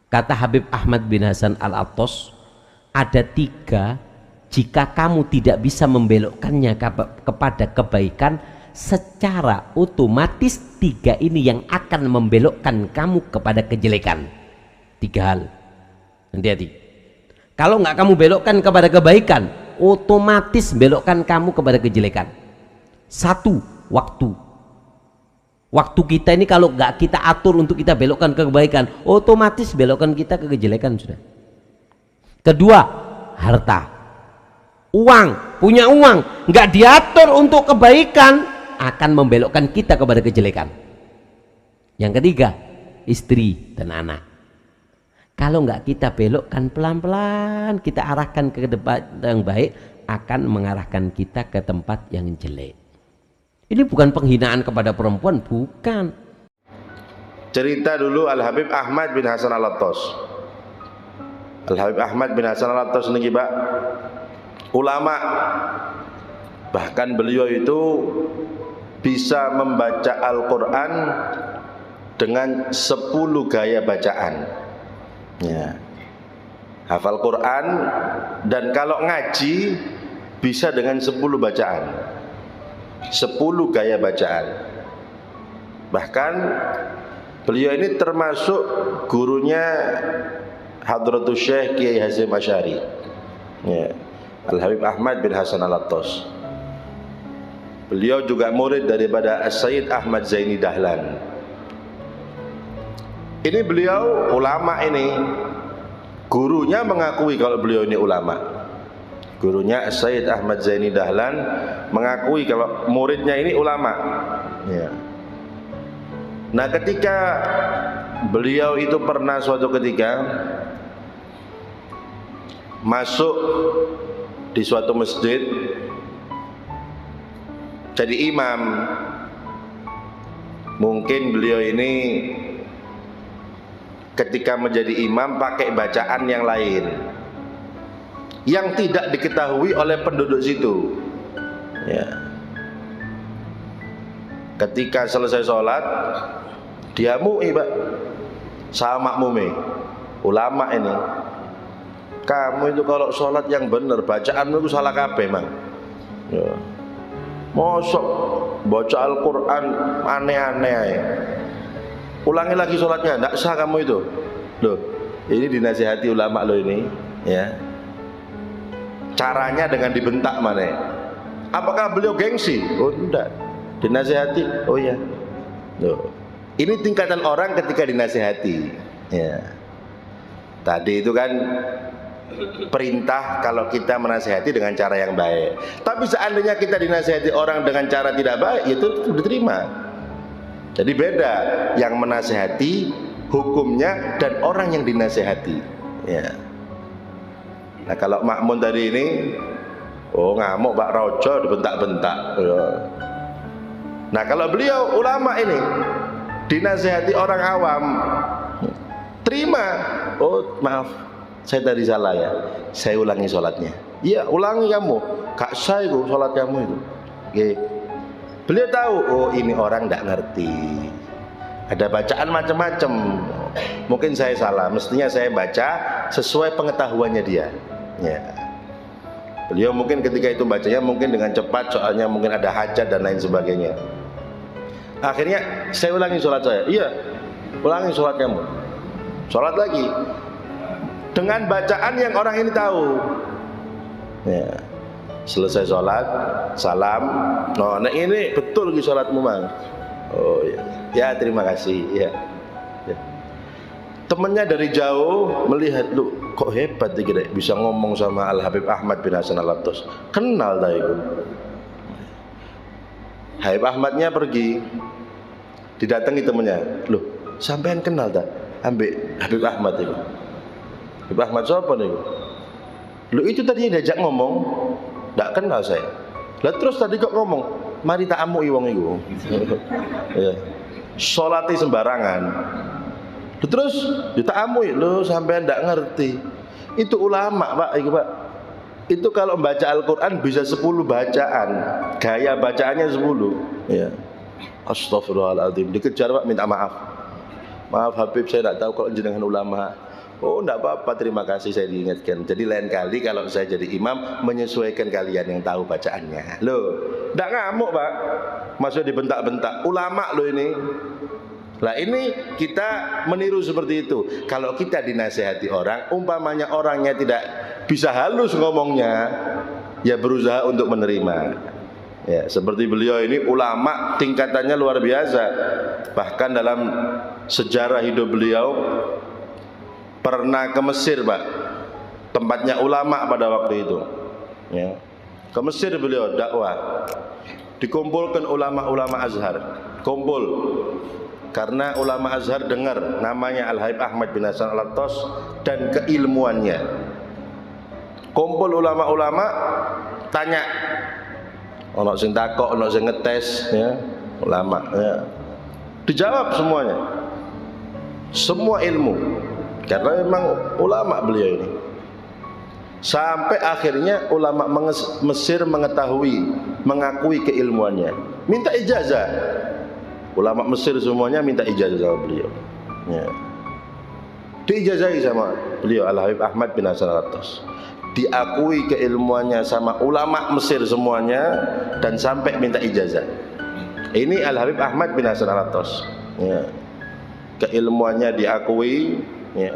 Kata Habib Ahmad bin Hasan Al-Attas, ada 3 jika kamu tidak bisa membelokkannya kepada kebaikan, secara otomatis 3 ini yang akan membelokkan kamu kepada kejelekan. 3 hal. Hati-hati. Kalau nggak kamu belokkan kepada kebaikan, otomatis belokkan kamu kepada kejelekan. 1, waktu. Waktu kita ini kalau nggak kita atur untuk kita belokkan ke kebaikan, otomatis belokkan kita ke kejelekan sudah. Kedua, harta. Uang, punya uang, nggak diatur untuk kebaikan, akan membelokkan kita kepada kejelekan. Yang ketiga, istri dan anak. Kalau nggak kita belokkan pelan-pelan, kita arahkan ke tempat yang baik, akan mengarahkan kita ke tempat yang jelek. Ini bukan penghinaan kepada perempuan, bukan. Cerita dulu Al-Habib Ahmad bin Hasan Al-Attas. Al-Habib Ahmad bin Hasan Al-Attas ini Pak, ulama, bahkan beliau itu bisa membaca Al-Quran dengan 10 gaya bacaan ya. Hafal Quran, dan kalau ngaji bisa dengan 10 bacaan, 10 gaya bacaan. Bahkan beliau ini termasuk gurunya Hadratus Syekh Kiai Hasyim Asy'ari ya, Al-Habib Ahmad bin Hasan Al-Attas. Beliau juga murid daripada As-Sayyid Ahmad Zaini Dahlan. Ini beliau ulama ini, gurunya mengakui kalau beliau ini ulama. Gurunya As-Sayyid Ahmad Zaini Dahlan mengakui kalau muridnya ini ulama ya. Nah, ketika beliau itu pernah suatu ketika masuk di suatu masjid jadi imam. Mungkin beliau ini ketika menjadi imam pakai bacaan yang lain yang tidak diketahui oleh penduduk situ ya. Ketika selesai sholat, dia MUI Pak sama makmumnya, ulama ini, kamu itu kalau sholat yang benar, bacaanmu itu salah kabeh Mang ya. Mosok baca Al-Quran aneh-aneh ya. Ulangi lagi sholatnya, tidak sah kamu itu loh. Ini dinasihati ulama loh ini ya. Caranya dengan dibentak mana? Apakah beliau gengsi? Oh tidak, dinasihati. Oh ya loh. Ini tingkatan orang ketika dinasihati ya. Tadi itu kan perintah kalau kita menasihati dengan cara yang baik. Tapi seandainya kita dinasihati orang dengan cara tidak baik, itu diterima. Jadi beda yang menasihati hukumnya dan orang yang dinasihati ya. Nah, kalau makmun tadi ini, oh ngamuk Pak Rojo, dibentak-bentak ya. Nah, kalau beliau ulama ini dinasihati orang awam, terima. Oh maaf, saya tadi salah ya, saya ulangi sholatnya. Iya ulangi kamu, gak sah itu sholat kamu itu. Oke. Beliau tahu, oh ini orang tidak ngerti, ada bacaan macam-macam. Mungkin saya salah, mestinya saya baca sesuai pengetahuannya dia ya. Beliau mungkin ketika itu bacanya mungkin dengan cepat, soalnya mungkin ada hajat dan lain sebagainya. Akhirnya saya ulangi sholat saya. Iya ulangi sholat kamu, sholat lagi dengan bacaan yang orang ini tahu ya. Selesai sholat, salam. Nah ini betul lagi sholatmu Mang. Oh ya, ya terima kasih ya. Ya. Temennya dari jauh melihat, lu kok hebat nih bisa ngomong sama Al-Habib Ahmad bin Hasan Al-Attas. Kenal dah itu. Habib Ahmadnya pergi, didatangi temennya. Loh sampean kenal tak? Ambek Habib Ahmad itu. Habib Ahmad siapa nih? Lu itu tadi diajak ngomong. Tidak kenal saya. Lah terus tadi kok ngomong, mari tak amui wong iku. Ya. Salate sembarangan. Terus tak amui, lu sampean ndak ngerti. Itu ulama, Pak, iku, Pak. Itu kalau membaca Al-Qur'an bisa 10 bacaan. Gaya bacaannya 10, ya. Astagfirullahaladzim. Dikejar Pak, minta maaf. Maaf Habib, saya tidak tahu kalau jenengan ulama. Oh, enggak apa-apa, terima kasih saya diingatkan. Jadi lain kali kalau saya jadi imam menyesuaikan kalian yang tahu bacaannya. Loh, enggak ngamuk, Pak. Maksudnya dibentak-bentak. Ulama loh ini. Lah ini kita meniru seperti itu. Kalau kita dinasehati orang, umpamanya orangnya tidak bisa halus ngomongnya, ya berusaha untuk menerima. Ya, seperti beliau ini ulama tingkatannya luar biasa. Bahkan dalam sejarah hidup beliau pernah ke Mesir, Pak. Tempatnya ulama pada waktu itu. Ya. Ke Mesir beliau dakwah. Dikumpulkan ulama-ulama Azhar. Kumpul. Karena ulama Azhar dengar namanya Al-Habib Ahmad bin Hasan Al-Attas dan keilmuannya. Kumpul ulama-ulama, tanya. Ono sing takok, ono sing ngetes, ya. Ulama, ya. Dijawab semuanya. Semua ilmu. Karena memang ulama beliau ini. Sampai akhirnya ulama Mesir mengakui keilmuannya. Minta ijazah. Ulama Mesir semuanya minta ijazah sama beliau. Ya. Diijazahi sama beliau Al-Habib Ahmad bin Hasan Al-Attas. Diakui keilmuannya sama ulama Mesir semuanya dan sampai minta ijazah. Ini Al-Habib Ahmad bin Hasan Al-Attas. Ya. Keilmuannya diakui, ya,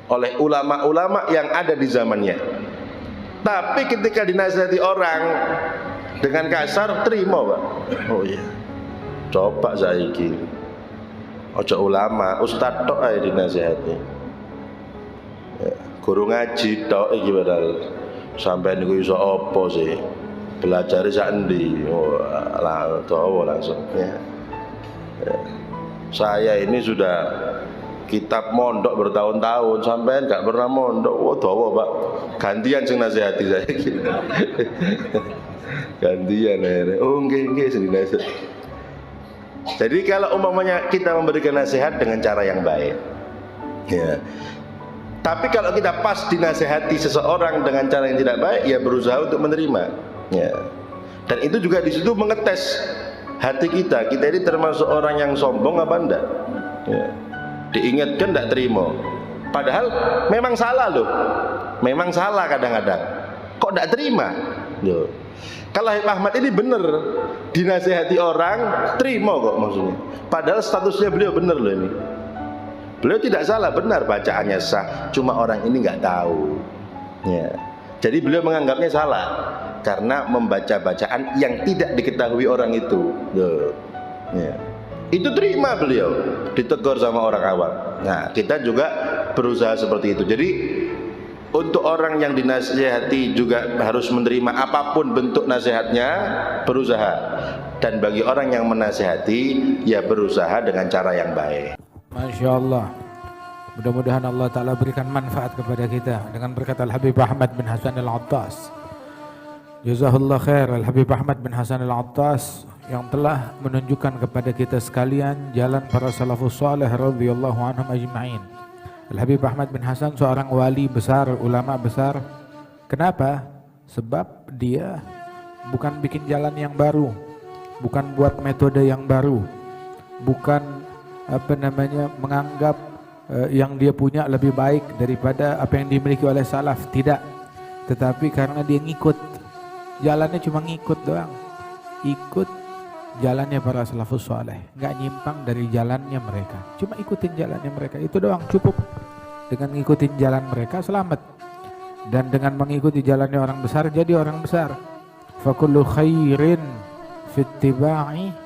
oleh ulama-ulama yang ada di zamannya. Tapi ketika dinasihati orang dengan kasar, terima, Pak. Oh iya, coba saiki ojo ulama, ustad tok ae dinasihati, ya, guru ngaji tok iki padahal sampai niku iso apa sih, belajar sak endi, langsung ya. Ya. Saya ini sudah kitab mondok bertahun-tahun, sampean gak pernah mondok. Oh, dawa, Pak. Gantian sing nasihati saya. Gantian akhirnya. Oh, nggih sing nasihat. Jadi kalau umpamanya kita memberikan nasihat dengan cara yang baik, ya. Tapi kalau kita pas dinasihati seseorang dengan cara yang tidak baik, ya berusaha untuk menerima, ya. Dan itu juga di situ mengetes hati kita. Kita ini termasuk orang yang sombong apa enggak? Ya. Diingatkan tidak terima, padahal memang salah loh, memang salah kadang-kadang, kok tidak terima loh. Kalau Habib Ahmad ini benar dinasihati orang, terima kok maksudnya, padahal statusnya beliau benar loh ini, beliau tidak salah, benar bacaannya sah, cuma orang ini nggak tahu, ya. Jadi beliau menganggapnya salah karena membaca bacaan yang tidak diketahui orang itu loh, ya. Itu terima beliau, ditegur sama orang awam. Nah, kita juga berusaha seperti itu. Jadi untuk orang yang dinasihati juga harus menerima apapun bentuk nasihatnya, berusaha. Dan bagi orang yang menasihati, ya berusaha dengan cara yang baik. Masya Allah. Mudah-mudahan Allah Ta'ala berikan manfaat kepada kita dengan berkat Al-Habib Ahmad bin Hasan Al-Attas. Jazahullah khair Al-Habib Ahmad bin Hasan Al-Attas yang telah menunjukkan kepada kita sekalian jalan para salafus salih radhiyallahu anhum ajma'in. Al-Habib Ahmad bin Hasan seorang wali besar, ulama besar. Kenapa? Sebab dia bukan bikin jalan yang baru, bukan buat metode yang baru, bukan menganggap yang dia punya lebih baik daripada apa yang dimiliki oleh salaf, tidak. Tetapi karena dia ngikut, jalannya cuma ngikut doang, ikut jalannya para salafus saleh, nggak nyimpang dari jalannya mereka, cuma ikutin jalannya mereka, itu doang cukup. Dengan ngikutin jalan mereka selamat, dan dengan mengikuti jalannya orang besar jadi orang besar. Fakullu khairin fittiba'i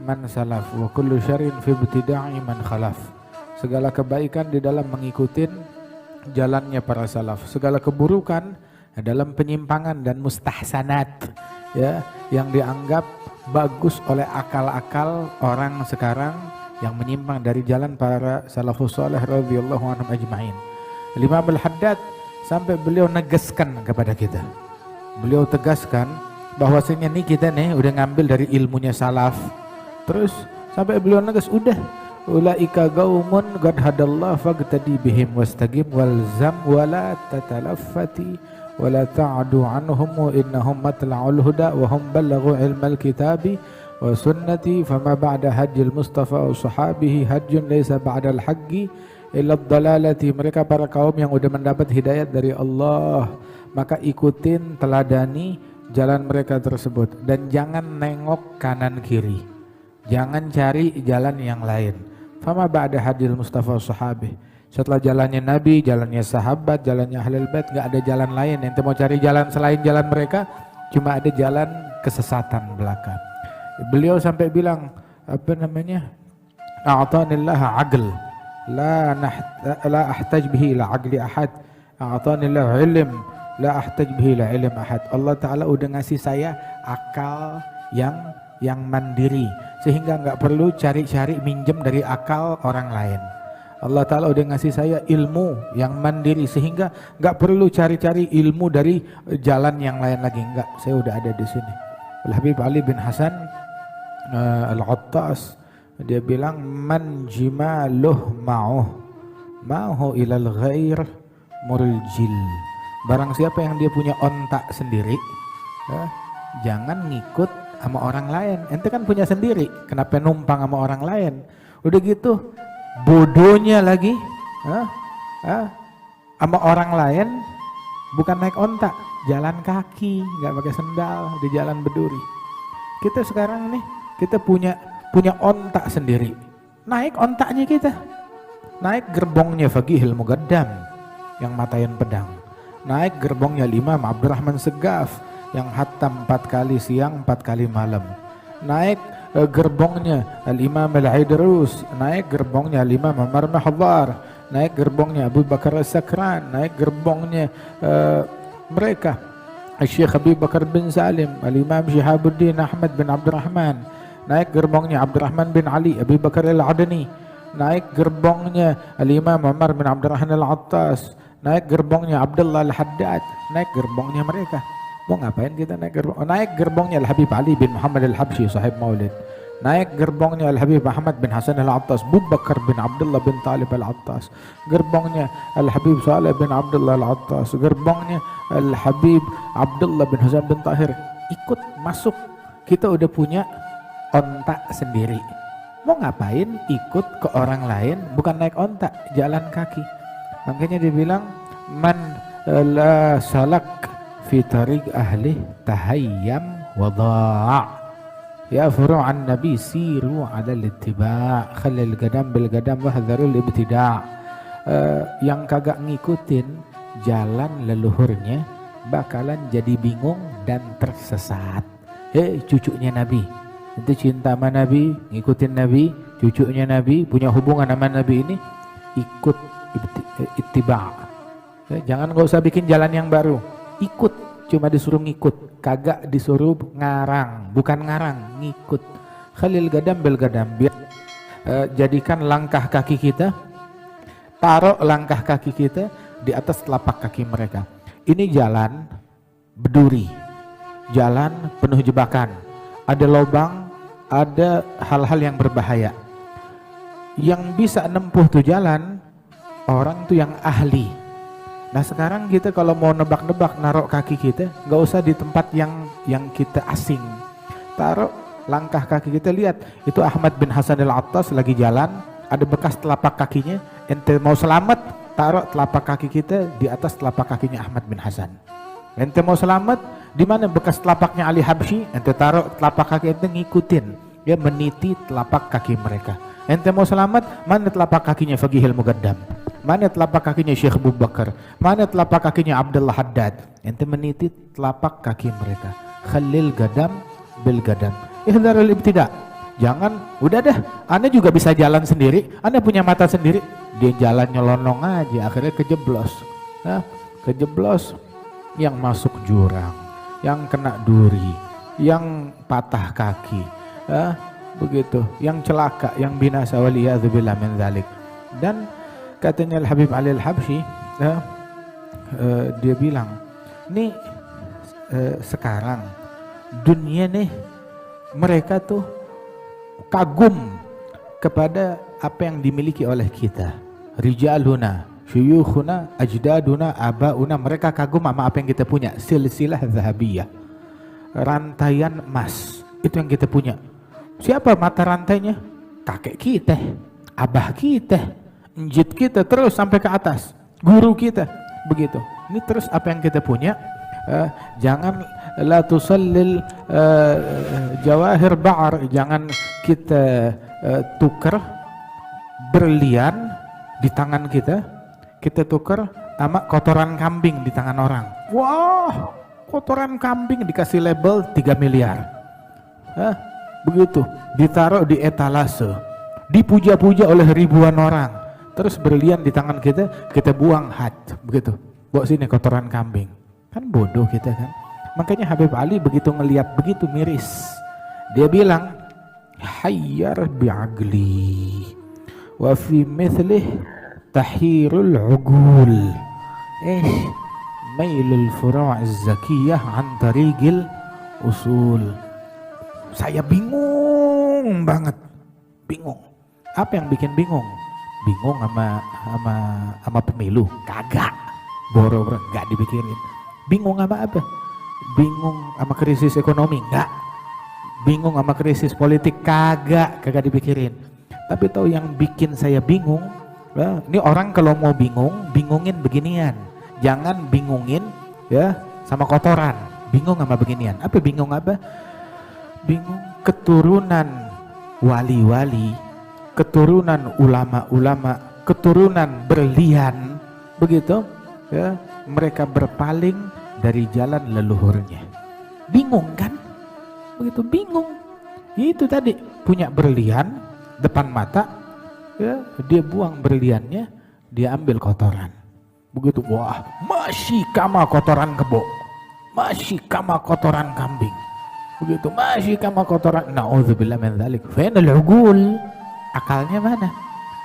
man salaf wa kullu syarrin fi ibtida'i man khalaf. Segala kebaikan di dalam mengikuti jalannya para salaf, segala keburukan dalam penyimpangan dan mustahsanat, ya, yang dianggap bagus oleh akal-akal orang sekarang yang menyimpang dari jalan para salafus salih radhiyallahu anhum ajma'in. Imam Al-Haddad sampai beliau negaskan kepada kita, beliau tegaskan bahwasanya nih kita nih udah ngambil dari ilmunya salaf, terus sampai beliau negas, udah ulaika qaumun qad hadallahu faqtadi bihim wastaqim walzam wala tatalaffati wala ta'adu anhum innahum matla'ul huda wa hum ballaghu ilmal kitabi wa sunnati fama ba'da hajjil mustafa wa sahabihi hajjun laysa ba'dal haqi ilad dalalati, mereka para kaum yang udah mendapat hidayat dari Allah, maka ikutin, teladani jalan mereka tersebut dan jangan nengok kanan kiri, jangan cari jalan yang lain. Fama ba'da hadil Mustafa sahabi, setelah jalannya Nabi, jalannya sahabat, jalannya ahlul bait, gak ada jalan lain. Ente mau cari jalan selain jalan mereka, cuma ada jalan kesesatan belaka. Beliau sampai bilang apa namanya, a'tanillah aql la ahtaj bihi ila aqli ahad, a'tanillah ilm la ahtaj bihi ila ilm ahad. Allah Ta'ala udah ngasih saya akal yang mandiri, sehingga nggak perlu cari-cari minjem dari akal orang lain. Allah Ta'ala udah ngasih saya ilmu yang mandiri, sehingga nggak perlu cari-cari ilmu dari jalan yang lain lagi. Enggak, saya udah ada di sini. Al-Habib Ali bin Hasan Al-Attas, dia bilang, man jimaluh ma'uh ilal ghair murjil. Barang siapa yang dia punya ontak sendiri, jangan ngikut sama orang lain. Ente kan punya sendiri, kenapa numpang sama orang lain? Udah gitu bodohnya lagi sama orang lain, bukan naik ontak, jalan kaki, nggak pakai sendal di jalan berduri. Kita sekarang nih, kita punya ontak sendiri, naik ontaknya kita, naik gerbongnya Faqihil Muqaddam yang matain pedang, naik gerbongnya Imam Abdurrahman Segaf yang hatam 4 kali siang 4 kali malam, naik gerbongnya Al-Imam Al-Idrus, naik gerbongnya Al-Imam Umar Mahdhar, naik gerbongnya Abu Bakar As-Sakran, naik gerbongnya mereka Syekh Abi Bakar bin Salim, Al-Imam Syihabuddin Ahmad bin Abdurrahman, naik gerbongnya Abdurrahman bin Ali, Abi Bakar Al-Adani, naik gerbongnya Al-Imam Umar bin Abdurrahman Al-Attas, naik gerbongnya Abdullah Al-Haddad, naik gerbongnya mereka. Mau ngapain kita naik gerbong? Naik gerbongnya Al-Habib Ali bin Muhammad Al-Habsyi sahib Maulid, naik gerbongnya Al-Habib Ahmad bin Hasan Al-Attas, Abu Bakar bin Abdullah bin Talib Al-Attas, gerbongnya Al-Habib Saleh bin Abdullah Al-Attas, gerbongnya Al-Habib Abdullah bin Hasan bin Tahir. Ikut masuk, kita udah punya ontak sendiri. Mau ngapain ikut ke orang lain, bukan naik ontak, jalan kaki. Makanya dibilang man la salak fi tariq ahli tahayyam wa dha' ya furu'an nabi siru 'ala al-ittiba' khalil gadam bil gadam wahdharul ibtida'. Yang kagak ngikutin jalan leluhurnya bakalan jadi bingung dan tersesat. Cucunya Nabi itu cinta sama Nabi, ngikutin Nabi, cucunya Nabi punya hubungan sama Nabi ini, ikut ittiba'. Jangan, nggak usah bikin jalan yang baru, ikut, cuma disuruh ngikut, kagak disuruh ngarang, bukan ngarang, ngikut. Khalil gadam bel gadam, jadikan langkah kaki kita, taruh langkah kaki kita di atas telapak kaki mereka. Ini jalan berduri, jalan penuh jebakan, ada lubang, ada hal-hal yang berbahaya. Yang bisa nempuh tuh jalan orang tuh yang ahli. Nah sekarang kita kalau mau nebak-nebak naruh kaki kita, nggak usah di tempat yang kita asing. Taruh langkah kaki kita, lihat itu Ahmad bin Hasan Al-Attas lagi jalan, ada bekas telapak kakinya. Ente mau selamat, taruh telapak kaki kita di atas telapak kakinya Ahmad bin Hasan. Ente mau selamat, di mana bekas telapaknya Ali Habsyi, ente taruh telapak kaki, ente ngikutin, dia meniti telapak kaki mereka. Ente mau selamat, mana telapak kakinya Faqihil Muqaddam, mana telapak kakinya Syekh Abu Bakar, mana telapak kakinya Abdullah Haddad. Ente meniti telapak kaki mereka. Khalil gadam bil gadam, ihdharul ibtida'. Jangan, udah dah, ane juga bisa jalan sendiri, ane punya mata sendiri. Dia jalan nyelonong aja, akhirnya kejeblos. Kejeblos, yang masuk jurang, yang kena duri, yang patah kaki, begitu, yang celaka, yang binasa, waliyadzubillah min dzalik. Dan katanya Al-Habib Ali Al-Habsyi, dia bilang, nih sekarang dunia nih, mereka tuh kagum kepada apa yang dimiliki oleh kita. Rijaluna, syuyukhuna, ajdaduna, abauna, mereka kagum sama apa yang kita punya. Silsilah zahabiyah, rantaian emas, itu yang kita punya. Siapa mata rantainya? Kakek kita, abah kita, njit kita terus sampai ke atas, guru kita begitu. Ini terus apa yang kita punya, jangan la tusallil jawahir ba'ar, jangan kita tukar berlian di tangan kita tukar sama kotoran kambing di tangan orang. Wah, kotoran kambing dikasih label 3 miliar. Begitu, ditaruh di etalase, dipuja-puja oleh ribuan orang. Terus berlian di tangan kita buang begitu. Bawa sini kotoran kambing. Kan bodoh kita kan. Makanya Habib Ali begitu ngelihat begitu miris. Dia bilang, hayyar bi'agli wa fi mithlih tahirul ugul mailul furu' az-zakiyah an tariqil usul. Saya bingung banget, bingung. Apa yang bikin bingung? Bingung sama pemilu? Kagak, boro-boro nggak dipikirin. Bingung sama apa? Bingung sama krisis ekonomi? Nggak. Bingung sama krisis politik? Kagak dipikirin. Tapi tahu yang bikin saya bingung? Ini orang kalau mau bingungin beginian. Jangan bingungin ya sama kotoran. Bingung sama beginian. Apa bingung apa? Bingung keturunan wali-wali, keturunan ulama-ulama, keturunan berlian, begitu ya, mereka berpaling dari jalan leluhurnya. Bingung kan? Begitu bingung. Itu tadi punya berlian depan mata, ya, dia buang berliannya, dia ambil kotoran. Begitu, wah, masih kama kotoran kebo, masih kama kotoran kambing. Begitu, masih kama kotoran. Na'udzubillah min dzalik. Fainal ugul, akalnya mana?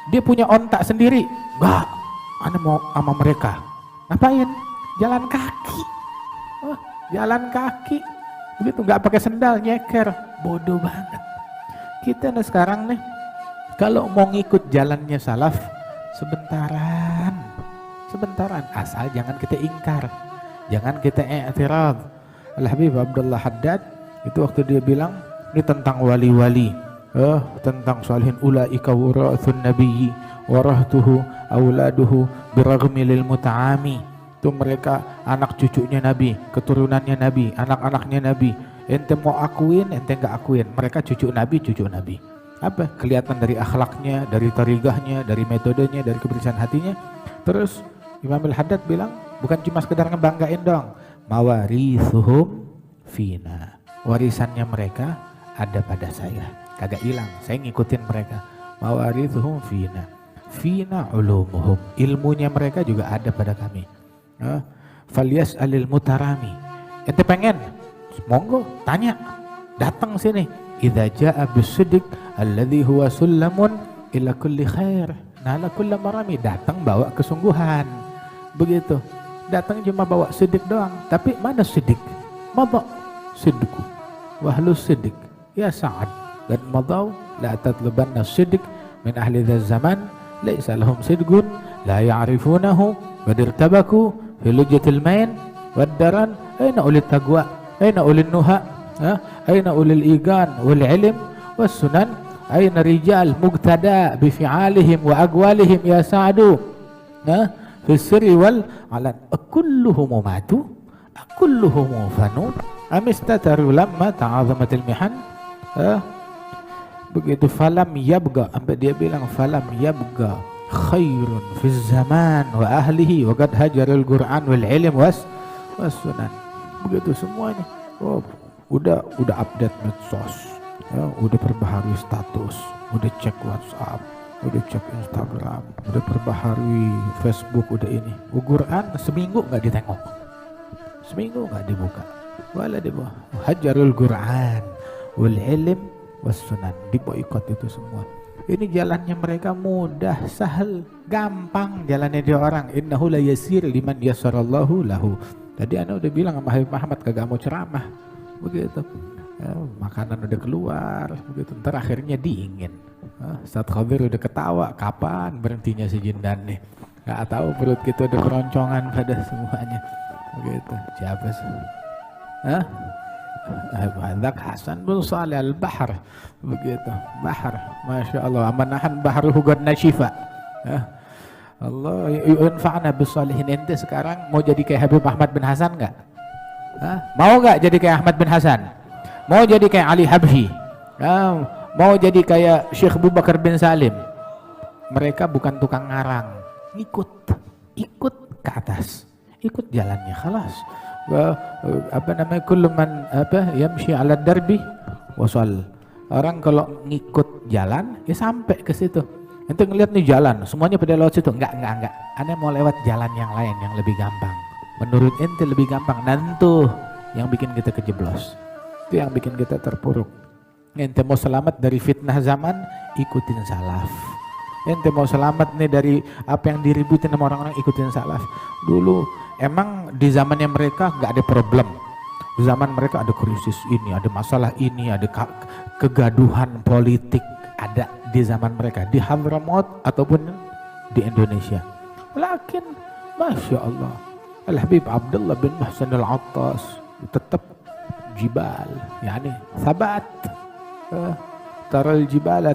Dia punya ontak sendiri. Enggak, ana mau sama mereka. Ngapain? Jalan kaki. Jalan kaki. Begitu, enggak pakai sendal, nyeker. Bodoh banget. Kita nih sekarang nih, kalau mau ngikut jalannya salaf, sebentaran, asal jangan kita ingkar, jangan kita i'tirad. Al-Habib Abdullah Haddad itu waktu dia bilang ini tentang wali-wali, tentang salihin, ulaika warathun nabiyyi warahtuhu auladuhu biraghmi lil muta'ami. Itu mereka anak cucunya Nabi, keturunannya Nabi, anak-anaknya Nabi. Ente mau akuin, ente enggak akuin, mereka cucu Nabi. Apa? Kelihatan dari akhlaknya, dari tarigahnya, dari metodenya, dari kebersihan hatinya. Terus Imam Al-Haddad bilang, bukan cuma sekedar ngebanggain dong, mawarithuhum fina, warisannya mereka ada pada saya, kagak hilang, saya ngikutin mereka. Mawarithuhum fina ulumuhum, ilmunya mereka juga ada pada kami. Falyas'alil mutarami, ente pengen, monggo tanya, datang sini. Idza jaa bisidq alladhi huwa sullamun ila kulli khair nala kulli marami, datang bawa kesungguhan. Begitu, datang cuma bawa sidik doang, tapi mana sidik? Madha sidku wahlus sidik ya Sa'ad dan madhaw la tatlubanna sidik min ahli dzal zaman laysa lahum sidqun la ya'rifunahu wa dirtabaku fi lujjatil main wad daran. Aina ulit taqwa, aina ulil nuha, aina ulil igan wal ilm was sunan, aina rijal muqtada bi fi'alihim wa aqwalihim ya Sa'adu fi sirri wal alan. Kulluhum matu, kulluhum fanun, amistataru lamma ta'azamatil mihan. Begitu, falam yabga, sampai dia bilang falam yabga khairun fi zaman wa ahlihi wa qad hajarul Qur'an wal ilm was sunan. Begitu semuanya. Udah update medsos, udah perbaharui status, udah cek WhatsApp, udah cek Instagram, udah perbaharui Facebook, udah ini. Quran seminggu nggak ditengok, seminggu nggak dibuka, wala dibuka. Hajarul Quran wal ilm was sunan, diboikot itu semua. Ini jalannya mereka mudah, sahal, gampang jalannya dia orang. Innahu la yasir liman yasarallahu lahu. Tadi ana udah bilang sama Habib Muhammad kagak mau ceramah, begitu. Makanan udah keluar, begitu. Ntar akhirnya dingin. Ustadz Khadir udah ketawa, kapan berhentinya si Jindan nih? Gak tahu, perut kita udah keroncongan pada semuanya, begitu. Siapa sih? Hadak Hasan bin Salih Al-Bahr, begitu. Bahr, masya Allah. Amanahan bahruhu qad nashifa. Allah yunfa'na bisalihin. Ente sekarang mau jadi kayak Habib Ahmad bin Hasan nggak? Mau nggak jadi kayak Ahmad bin Hasan? Mau jadi kayak Ali Habsyi? Mau jadi kayak Syekh Abu Bakar bin Salim? Mereka bukan tukang ngarang, ikut ke atas, ikut jalannya, khalas. Kullu man yamshi 'ala darbi wasal. Orang kalau ngikut jalan ya sampai ke situ. Ente ngeliat nih jalan, semuanya pada lewat situ. Enggak. Anda mau lewat jalan yang lain yang lebih gampang. Menurut ente lebih gampang. Nanti yang bikin kita kejeblos. Itu yang bikin kita terpuruk. Ente mau selamat dari fitnah zaman, ikutin salaf. Ente mau selamat nih dari apa yang diributin sama orang-orang, ikutin salaf. Dulu emang di zamannya mereka nggak ada problem. Di zaman mereka ada krisis ini, ada masalah ini, ada kegaduhan politik, ada di zaman mereka di Hadramaut ataupun di Indonesia. Lakin Masya Allah, Al-Habib Abdullah bin Muhsin Al-Attas tetap jibal, yani sabat. Taral jibala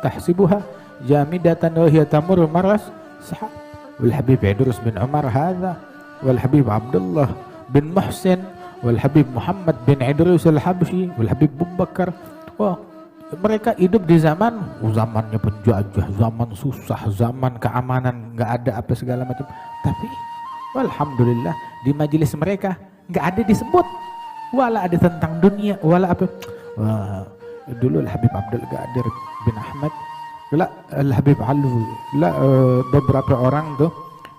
tahsibuha jamidatan wa hiya tamur maras sahab. Wal Habib Idrus bin Umar hadha, wal Habib Abdullah bin Muhsin, wal Habib Muhammad bin Idrus Al-Habsyi, wal Habib Abu Bakar. Wah, mereka hidup di zamannya penjajah, zaman susah, zaman keamanan nggak ada apa segala macam. Tapi alhamdulillah di majelis mereka nggak ada disebut, wala ada tentang dunia, wala apa. Wah, dulu Al-Habib Abdul Qadir bin Ahmad, Al-Habib Alwi, beberapa orang tuh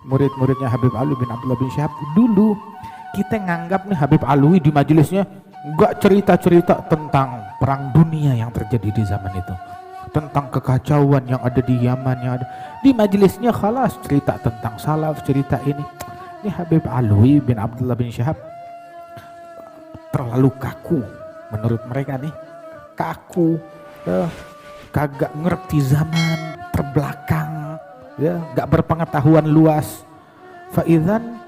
murid-muridnya Habib Alwi bin Abdullah bin Syihab. Dulu kita nganggap nih Habib Alwi di majelisnya nggak cerita-cerita tentang perang dunia yang terjadi di zaman itu, tentang kekacauan yang ada di Yaman, yang ada di majelisnya khalas cerita tentang salaf, cerita ini. Ini Habib Alwi bin Abdullah bin Syihab terlalu kaku menurut mereka nih, kaku, kagak ngerti zaman, terbelakang, ya, gak berpengetahuan luas. Faizan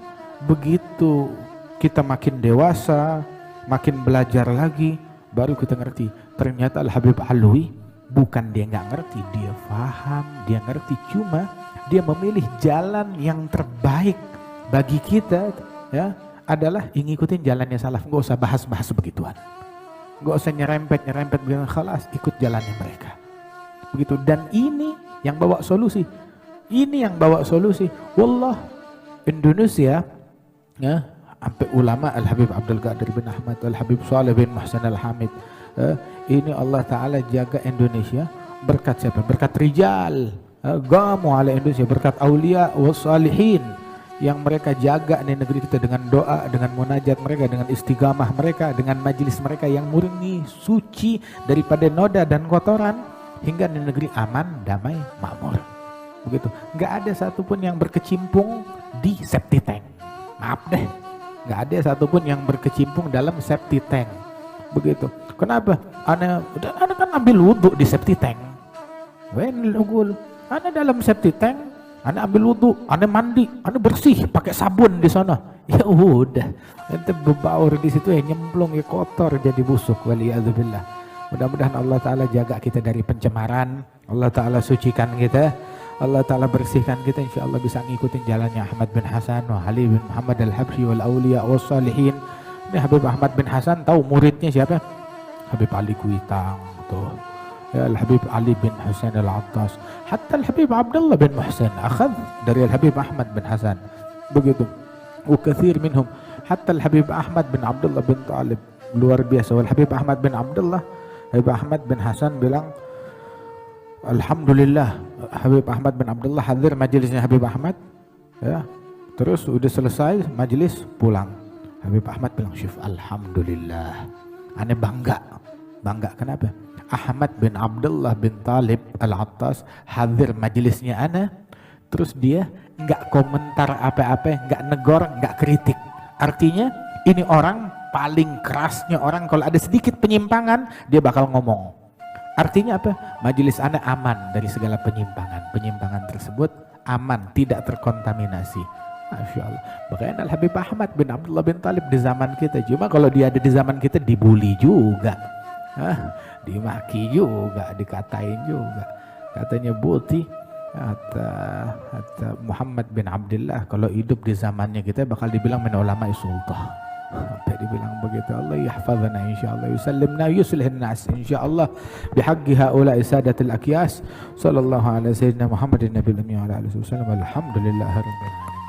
begitu kita makin dewasa, makin belajar lagi, baru kita ngerti ternyata Al-Habib Alwi bukan dia nggak ngerti, dia paham, dia ngerti, cuma dia memilih jalan yang terbaik bagi kita, ya, adalah ngikutin jalannya salaf. Nggak usah bahas-bahas begituan, nggak usah nyerempet bilang khalas, ikut jalannya mereka begitu. Dan ini yang bawa solusi, wallah Indonesia, ya, sampai ulama Al-Habib Abdul Qadir bin Ahmad, Al-Habib Saleh bin Muhsin Al-Hamid, ini Allah Ta'ala jaga Indonesia berkat siapa? Berkat rijal gamu ala Indonesia, berkat aulia wassalihin yang mereka jaga nih negeri kita dengan doa, dengan munajat mereka, dengan istiqamah mereka, dengan majelis mereka yang murni, suci daripada noda dan kotoran, hingga di negeri aman, damai, makmur begitu. Nggak ada satupun yang berkecimpung di septic tank, maaf deh, nggak ada satupun yang berkecimpung dalam septic tank begitu. Kenapa? Ana kan ambil wudhu di septic tank, ana dalam septic tank, ana ambil wudhu, ana mandi, ana bersih pakai sabun di sana, ya udah, ente berbaur di situ ya nyemplung, ya kotor, jadi busuk, waliyadzubillah. Mudah-mudahan Allah Ta'ala jaga kita dari pencemaran, Allah Ta'ala sucikan kita, Allah Ta'ala bersihkan kita, insya Allah bisa ngikutin jalannya Ahmad bin Hasan wa Ali bin Muhammad Al-Habsyi wal awliya was salihin. Ini Habib Ahmad bin Hasan, tahu muridnya siapa? Habib Ali Kuitang tuh, ya, Al-Habib Ali bin Husain Al-Attas, hatta Al-Habib Abdullah bin Muhsin akhad dari Al-Habib Ahmad bin Hasan begitu. Kathir minhum, hatta Al-Habib Ahmad bin Abdullah bin Talib, luar biasa. Al-Habib Ahmad bin Abdullah, Habib Ahmad bin Hasan bilang, alhamdulillah, Habib Ahmad bin Abdullah hadir majelisnya Habib Ahmad, ya, terus udah selesai majelis pulang, Habib Ahmad bilang, syuf, alhamdulillah, aneh bangga. Kenapa? Ahmad bin Abdullah bin Talib Al-Attas hadir majelisnya ana, terus dia nggak komentar apa-apa, nggak negor, nggak kritik. Artinya ini orang paling kerasnya orang, kalau ada sedikit penyimpangan dia bakal ngomong. Artinya apa? Majelis ana aman dari segala penyimpangan tersebut aman, tidak terkontaminasi. Masya Allah. Makanya Al-Habib Ahmad bin Abdullah bin Talib di zaman kita, cuma kalau dia ada di zaman kita dibully juga, dimaki juga, dikatain juga. Katanya Buti, Hatta Muhammad bin Abdullah kalau hidup di zamannya kita bakal dibilang min ulama sultah. Sampai dibilang begitu. Allah yahfazana insyaallah, yusallimna yuslih nas insyaallah bihaqqi haula sadatul akyas. Sallallahu alaihi sayyidina Muhammadin nabiyil ummi wa ala alihi wasallam. Alhamdulillahirabbil alamin.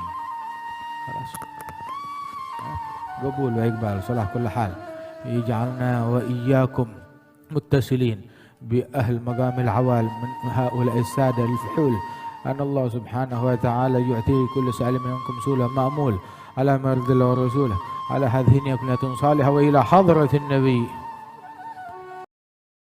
Khalas. قبول وإقبال صلاح كل حال يجعلنا وإياكم متصلين بأهل مقام العوال من هؤلاء السادة الفحول، أن الله سبحانه وتعالى يعطي كل سائل منكم سؤلا مأمول على ما يرضي الله ورسوله على هذه النية صالحة وإلى حضرة النبي